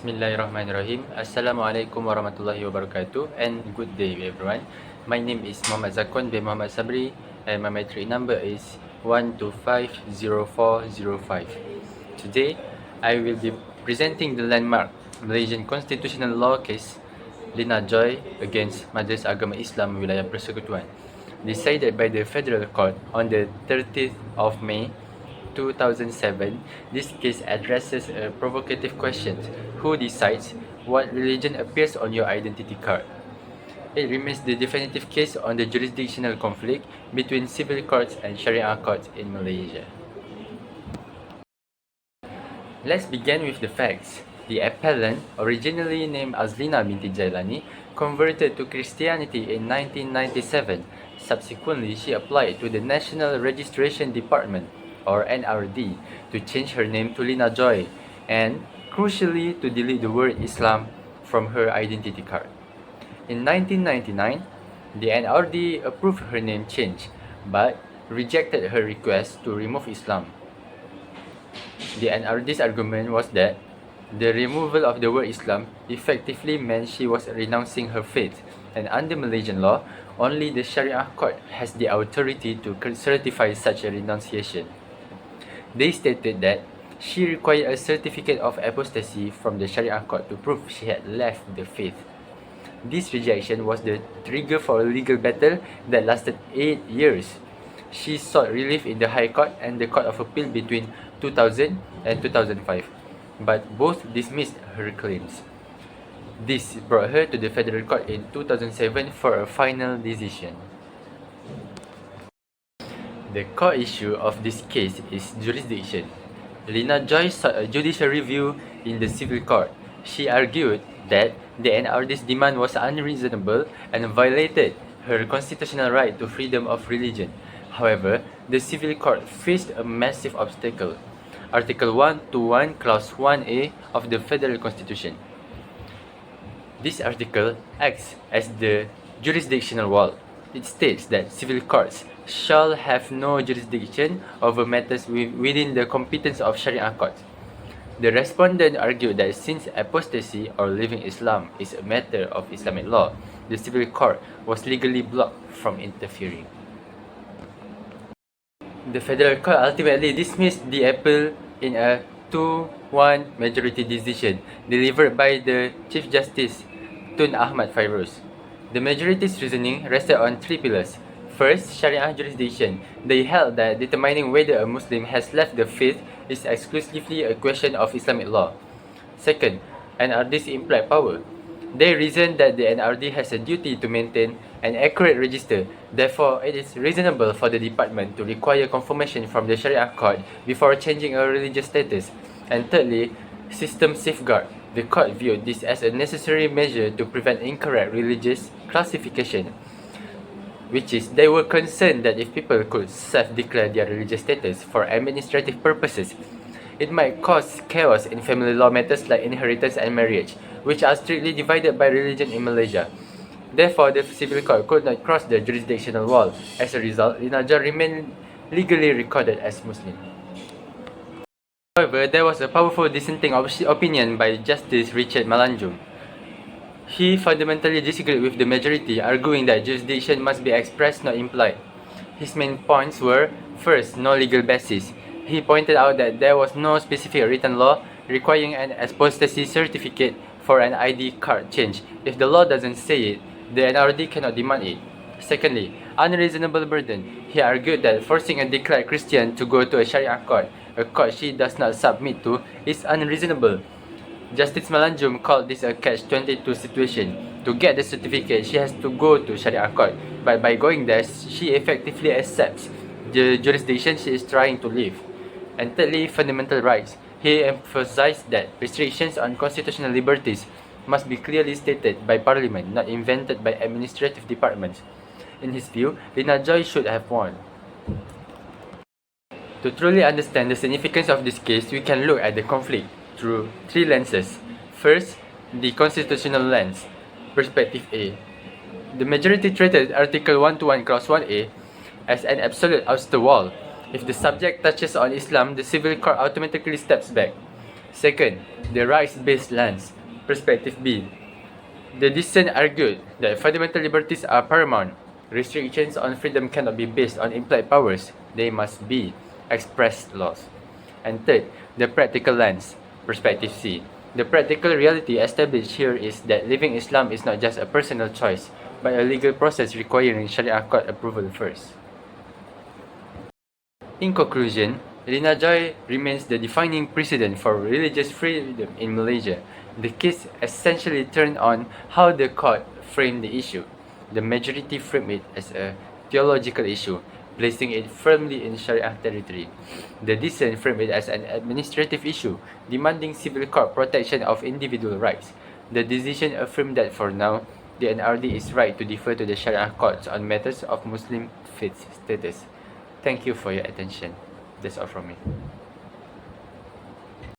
Bismillahirrahmanirrahim. Assalamualaikum warahmatullahi wabarakatuh and good day everyone. My name is Muhamad Zakwan bin Muhammad Saberi and my metric number is 1250405. Today, I will be presenting the landmark Malaysian Constitutional Law case Lina Joy against Majlis Agama Islam Wilayah Persekutuan, decided by the Federal Court on the 30th of May 2007. This case addresses a provocative question: who decides what religion appears on your identity card? It remains the definitive case on the jurisdictional conflict between civil courts and Sharia courts in Malaysia. Let's begin with the facts. The appellant, originally named as Lina binti Jailani, converted to Christianity in 1997. Subsequently, she applied to the National Registration Department, or NRD, to change her name to Lina Joy and, crucially, to delete the word Islam from her identity card. In 1999, the NRD approved her name change, but rejected her request to remove Islam. The NRD's argument was that the removal of the word Islam effectively meant she was renouncing her faith, and under Malaysian law, only the Sharia court has the authority to certify such a renunciation. They stated that she required a certificate of apostasy from the Sharia court to prove she had left the faith. This rejection was the trigger for a legal battle that lasted 8 years. She sought relief in the High Court and the Court of Appeal between 2000 and 2005, but both dismissed her claims. This brought her to the Federal Court in 2007 for a final decision. The core issue of this case is jurisdiction. Lina Joy sought a judicial review in the civil court. She argued that the NRD's demand was unreasonable and violated her constitutional right to freedom of religion. However, the civil court faced a massive obstacle: Article 121, Clause 1A of the Federal Constitution. This article acts as the jurisdictional wall. It states that civil courts shall have no jurisdiction over matters within the competence of Sharia courts. The respondent argued that since apostasy or leaving Islam is a matter of Islamic law, the civil court was legally blocked from interfering. The Federal Court ultimately dismissed the appeal in a 2-1 majority decision delivered by the Chief Justice Tun Ahmad Fairuz. The majority's reasoning rested on 3 pillars. First, Sharia jurisdiction. They held that determining whether a Muslim has left the faith is exclusively a question of Islamic law. Second, NRD's implied power. They reasoned that the NRD has a duty to maintain an accurate register. Therefore, it is reasonable for the department to require confirmation from the Sharia court before changing a religious status. And thirdly, system safeguard. The court viewed this as a necessary measure to prevent incorrect religious classification, which is they were concerned that if people could self-declare their religious status for administrative purposes, it might cause chaos in family law matters like inheritance and marriage, which are strictly divided by religion in Malaysia. Therefore, the civil court could not cross the jurisdictional wall. As a result, Lina Joy remained legally recorded as Muslim. However, there was a powerful dissenting opinion by Justice Richard Malanjum. He fundamentally disagreed with the majority, arguing that jurisdiction must be expressed, not implied. His main points were: first, no legal basis. He pointed out that there was no specific written law requiring an apostasy certificate for an ID card change. If the law doesn't say it, the NRD cannot demand it. Secondly, unreasonable burden. He argued that forcing a declared Christian to go to a Sharia court, a court she does not submit to, is unreasonable. Justice Malanjum called this a catch-22 situation. To get the certificate, she has to go to Sharia court, but by going there, she effectively accepts the jurisdiction she is trying to leave. And thirdly, fundamental rights. He emphasized that restrictions on constitutional liberties must be clearly stated by Parliament, not invented by administrative departments. In his view, Lina Joy should have won. To truly understand the significance of this case, we can look at the conflict through 3 lenses. First, the constitutional lens, perspective A. The majority treated Article 121 Clause 1A as an absolute ouster wall. If the subject touches on Islam, the civil court automatically steps back. Second, the rights-based lens. Perspective B. The dissent argued that fundamental liberties are paramount. Restrictions on freedom cannot be based on implied powers, they must be expressed laws. And third, the practical lens. Perspective C. The practical reality established here is that living Islam is not just a personal choice, but a legal process requiring Sharia court approval first. In conclusion, Lina Joy remains the defining precedent for religious freedom in Malaysia. The case essentially turned on how the court framed the issue. The majority framed it as a theological issue, placing it firmly in Sharia territory. The dissent framed it as an administrative issue, demanding civil court protection of individual rights. The decision affirmed that for now, the NRD is right to defer to the Sharia courts on matters of Muslim faith status. Thank you for your attention. That's all from me.